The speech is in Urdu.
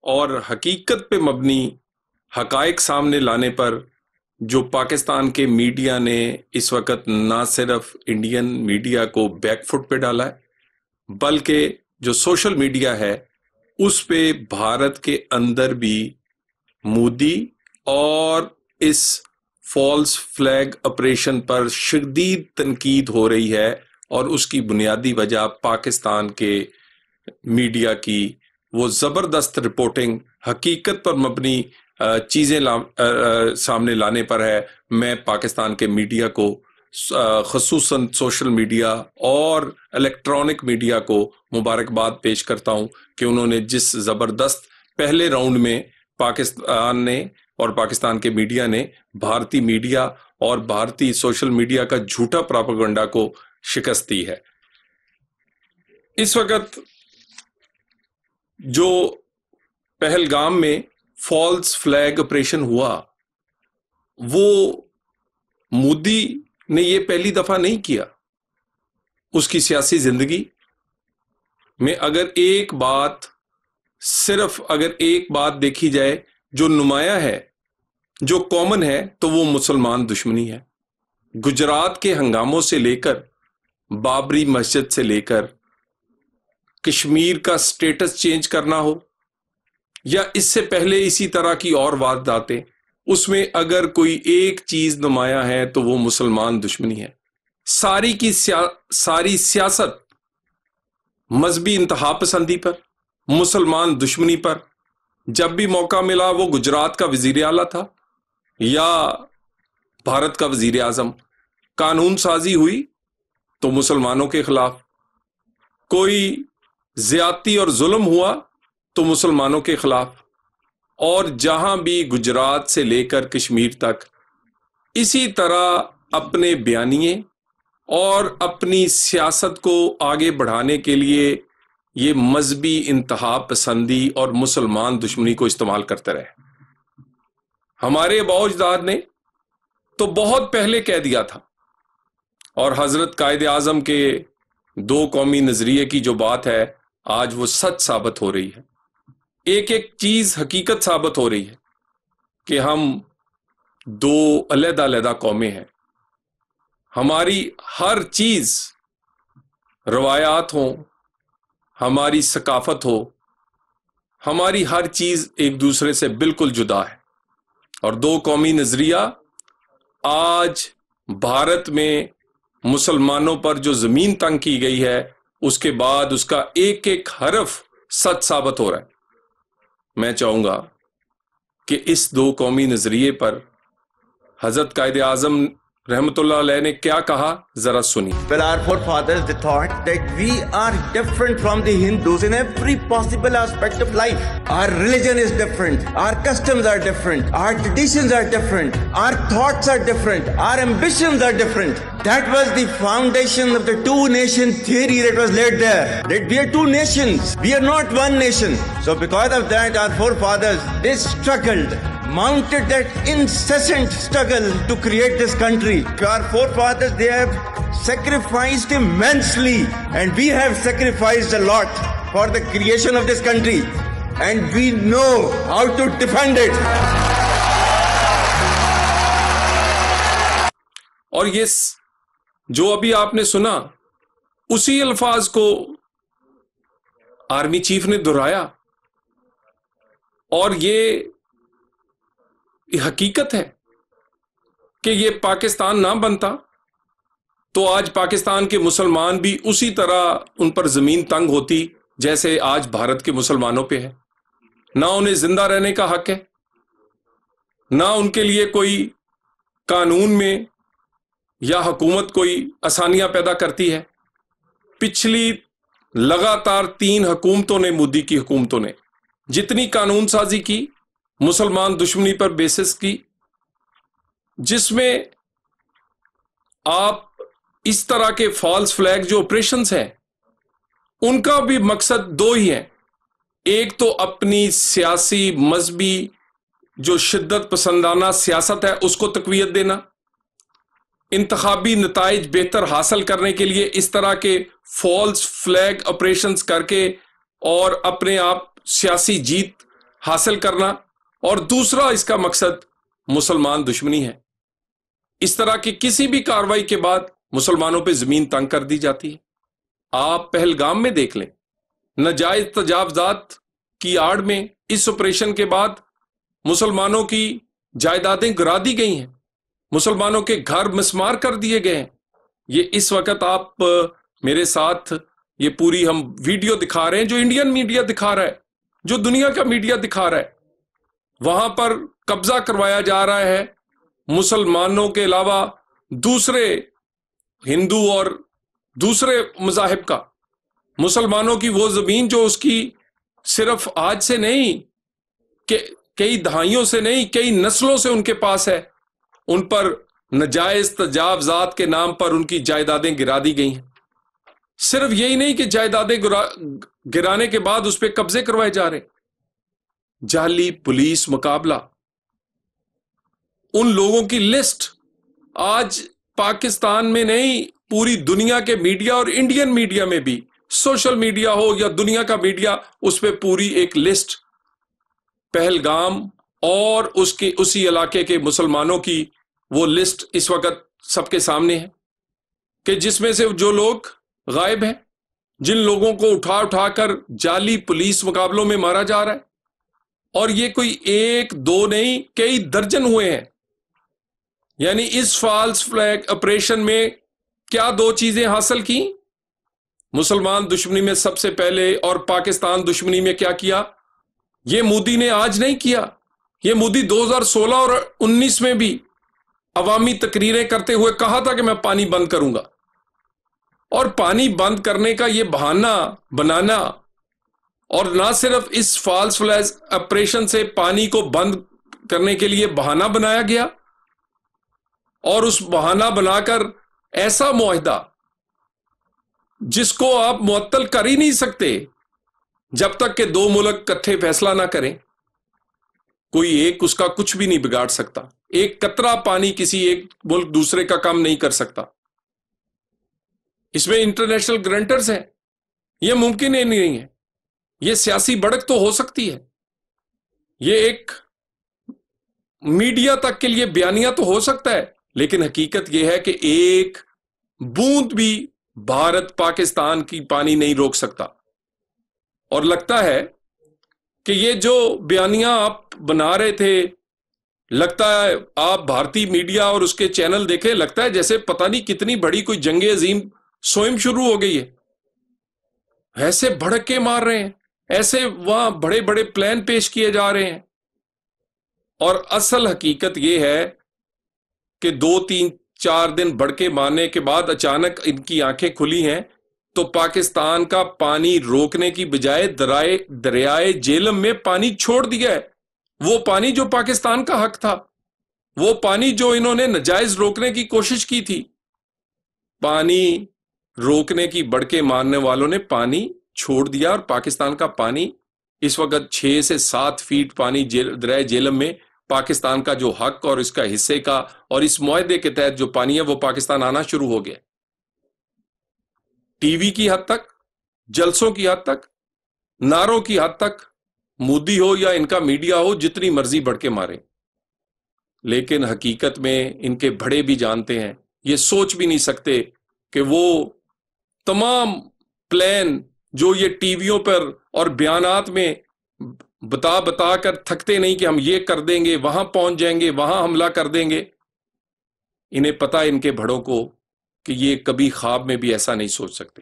اور حقیقت پہ مبنی حقائق سامنے لانے پر جو پاکستان کے میڈیا نے اس وقت نہ صرف انڈین میڈیا کو بیک فٹ پہ ڈالا ہے، بلکہ جو سوشل میڈیا ہے اس پہ بھارت کے اندر بھی مودی اور اس فالس فلیگ آپریشن پر شدید تنقید ہو رہی ہے، اور اس کی بنیادی وجہ پاکستان کے میڈیا کی وہ زبردست رپورٹنگ، حقیقت پر مبنی چیزیں سامنے لانے پر ہے۔ میں پاکستان کے میڈیا کو خصوصاً سوشل میڈیا اور الیکٹرانک میڈیا کو مبارکباد پیش کرتا ہوں کہ انہوں نے جس زبردست پہلے راؤنڈ میں پاکستان نے اور پاکستان کے میڈیا نے بھارتی میڈیا اور بھارتی سوشل میڈیا کا جھوٹا پراپیگنڈا کو شکست دی ہے۔ اس وقت جو پہلگام میں فالس فلیگ آپریشن ہوا، وہ مودی نے یہ پہلی دفعہ نہیں کیا۔ اس کی سیاسی زندگی میں اگر ایک بات دیکھی جائے جو نمایاں ہے، جو کامن ہے، تو وہ مسلمان دشمنی ہے۔ گجرات کے ہنگاموں سے لے کر، بابری مسجد سے لے کر، کشمیر کا سٹیٹس چینج کرنا ہو، یا اس سے پہلے اسی طرح کی اور وارداتیں، اس میں اگر کوئی ایک چیز نمایاں ہے تو وہ مسلمان دشمنی ہے۔ ساری سیاست مذہبی انتہا پسندی پر، مسلمان دشمنی پر۔ جب بھی موقع ملا وہ گجرات کا وزیر اعلیٰ تھا یا بھارت کا وزیر اعظم، قانون سازی ہوئی تو مسلمانوں کے خلاف، کوئی زیادتی اور ظلم ہوا تو مسلمانوں کے خلاف، اور جہاں بھی گجرات سے لے کر کشمیر تک اسی طرح اپنے بیانیے اور اپنی سیاست کو آگے بڑھانے کے لیے یہ مذہبی انتہا پسندی اور مسلمان دشمنی کو استعمال کرتے رہے۔ ہمارے آباء و اجداد نے تو بہت پہلے کہہ دیا تھا، اور حضرت قائد اعظم کے دو قومی نظریے کی جو بات ہے آج وہ سچ ثابت ہو رہی ہے۔ ایک ایک چیز حقیقت ثابت ہو رہی ہے کہ ہم دو علیحدہ علیحدہ قومیں ہیں۔ ہماری ہر چیز، روایات ہوں، ہماری ثقافت ہو، ہماری ہر چیز ایک دوسرے سے بالکل جدا ہے۔ اور دو قومی نظریہ آج بھارت میں مسلمانوں پر جو زمین تنگ کی گئی ہے، اس کے بعد اس کا ایک ایک حرف سچ ثابت ہو رہا ہے۔ میں چاہوں گا کہ اس دو قومی نظریے پر حضرت قائد اعظم رحمت اللہ علیہ نے کیا کہا، ذرا سنی۔ Well, our forefathers, they thought that we are different from the Hindus in every possible aspect of life. Our religion is different, our customs are different, our traditions are different, our thoughts are different, our ambitions are different. That was the foundation of the two-nation theory that was laid there. That we are two nations, we are not one nation. So because of that, our forefathers, they struggled, mounted that incessant struggle to create this country. Our forefathers, they have sacrificed immensely, and we have sacrificed a lot for the creation of this country, and we know how to defend it. اور یہ جو ابھی آپ نے سنا، اسی الفاظ کو آرمی چیف نے دہرایا، اور یہ حقیقت ہے کہ یہ پاکستان نہ بنتا تو آج پاکستان کے مسلمان بھی اسی طرح ان پر زمین تنگ ہوتی جیسے آج بھارت کے مسلمانوں پہ ہے۔ نہ انہیں زندہ رہنے کا حق ہے، نہ ان کے لیے کوئی قانون میں یا حکومت کوئی آسانیاں پیدا کرتی ہے۔ پچھلی لگاتار 3 حکومتوں نے، مودی کی حکومتوں نے جتنی قانون سازی کی مسلمان دشمنی پر بیسس کی، جس میں آپ اس طرح کے فالس فلیگ جو آپریشنز ہیں ان کا بھی مقصد 2 ہی ہیں۔ ایک تو اپنی سیاسی مذہبی جو شدت پسندانہ سیاست ہے اس کو تقویت دینا، انتخابی نتائج بہتر حاصل کرنے کے لیے اس طرح کے فالس فلیگ آپریشنز کر کے اور اپنے آپ سیاسی جیت حاصل کرنا، اور دوسرا اس کا مقصد مسلمان دشمنی ہے۔ اس طرح کی کسی بھی کارروائی کے بعد مسلمانوں پہ زمین تنگ کر دی جاتی ہے۔ آپ پہلگام میں دیکھ لیں، ناجائز تجاوزات کی آڑ میں اس آپریشن کے بعد مسلمانوں کی جائیدادیں گرا دی گئی ہیں، مسلمانوں کے گھر مسمار کر دیے گئے ہیں۔ یہ اس وقت آپ میرے ساتھ یہ پوری ہم ویڈیو دکھا رہے ہیں جو انڈین میڈیا دکھا رہا ہے، جو دنیا کا میڈیا دکھا رہا ہے۔ وہاں پر قبضہ کروایا جا رہا ہے مسلمانوں کے علاوہ دوسرے ہندو اور دوسرے مذاہب کا، مسلمانوں کی وہ زمین جو اس کی صرف آج سے نہیں کہ کئی دہائیوں سے نہیں، کئی نسلوں سے ان کے پاس ہے، ان پر ناجائز تجاوزات کے نام پر ان کی جائیدادیں گرا دی گئی ہیں۔ صرف یہی نہیں کہ جائیدادیں گرانے کے بعد اس پہ قبضے کروائے جا رہے، جعلی پولیس مقابلہ، ان لوگوں کی لسٹ آج پاکستان میں نہیں پوری دنیا کے میڈیا اور انڈین میڈیا میں بھی، سوشل میڈیا ہو یا دنیا کا میڈیا، اس پہ پوری ایک لسٹ پہلگام اور اسی علاقے کے مسلمانوں کی وہ لسٹ اس وقت سب کے سامنے ہے، کہ جس میں سے جو لوگ غائب ہیں، جن لوگوں کو اٹھا کر جعلی پولیس مقابلوں میں مارا جا رہا ہے، اور یہ کوئی ایک دو نہیں، کئی درجن ہوئے ہیں۔ یعنی اس فالس فلیگ آپریشن میں کیا دو چیزیں حاصل کی؟ مسلمان دشمنی میں سب سے پہلے، اور پاکستان دشمنی میں کیا کیا؟ یہ مودی نے آج نہیں کیا، یہ مودی 2016 اور 19 میں بھی عوامی تقریریں کرتے ہوئے کہا تھا کہ میں پانی بند کروں گا، اور پانی بند کرنے کا یہ بہانہ بنانا، اور نہ صرف اس فالس فلیگ آپریشن سے پانی کو بند کرنے کے لیے بہانہ بنایا گیا، اور اس بہانہ بنا کر ایسا معاہدہ جس کو آپ معطل کر ہی نہیں سکتے جب تک کہ دو ملک اکٹھے فیصلہ نہ کریں، کوئی ایک اس کا کچھ بھی نہیں بگاڑ سکتا، ایک قطرہ پانی کسی ایک ملک دوسرے کا کم نہیں کر سکتا۔ اس میں انٹرنیشنل گرانٹرز ہیں، یہ ممکن ہی نہیں ہے۔ یہ سیاسی بڑک تو ہو سکتی ہے، یہ ایک میڈیا تک کے لیے بیانیہ تو ہو سکتا ہے، لیکن حقیقت یہ ہے کہ ایک بوند بھی بھارت پاکستان کی پانی نہیں روک سکتا۔ اور لگتا ہے کہ یہ جو بیانیہ آپ بنا رہے تھے، لگتا ہے آپ بھارتی میڈیا اور اس کے چینل دیکھیں، لگتا ہے جیسے پتہ نہیں کتنی بڑی کوئی جنگ عظیم سوئم شروع ہو گئی ہے۔ ایسے بھڑکے مار رہے ہیں، ایسے وہاں بڑے بڑے پلان پیش کیے جا رہے ہیں، اور اصل حقیقت یہ ہے کہ 2-3-4 دن بھڑکے مارنے کے بعد اچانک ان کی آنکھیں کھلی ہیں، تو پاکستان کا پانی روکنے کی بجائے دریائے جیلم میں پانی چھوڑ دیا ہے۔ وہ پانی جو پاکستان کا حق تھا، وہ پانی جو انہوں نے ناجائز روکنے کی کوشش کی تھی، پانی روکنے کی بڑکے مارنے والوں نے پانی چھوڑ دیا، اور پاکستان کا پانی اس وقت 6 سے 7 فیٹ پانی دریائے جیلم میں پاکستان کا جو حق اور اس کا حصے کا اور اس معاہدے کے تحت جو پانی ہے وہ پاکستان آنا شروع ہو گیا۔ ٹی وی کی حد تک، جلسوں کی حد تک، نعروں کی حد تک مودی ہو یا ان کا میڈیا ہو جتنی مرضی بڑھ کے مارے، لیکن حقیقت میں ان کے بڑے بھی جانتے ہیں، یہ سوچ بھی نہیں سکتے کہ وہ تمام پلان جو یہ ٹی ویوں پر اور بیانات میں بتا کر تھکتے نہیں کہ ہم یہ کر دیں گے، وہاں پہنچ جائیں گے، وہاں حملہ کر دیں گے، انہیں پتہ ان کے بڑوں کو کہ یہ کبھی خواب میں بھی ایسا نہیں سوچ سکتے۔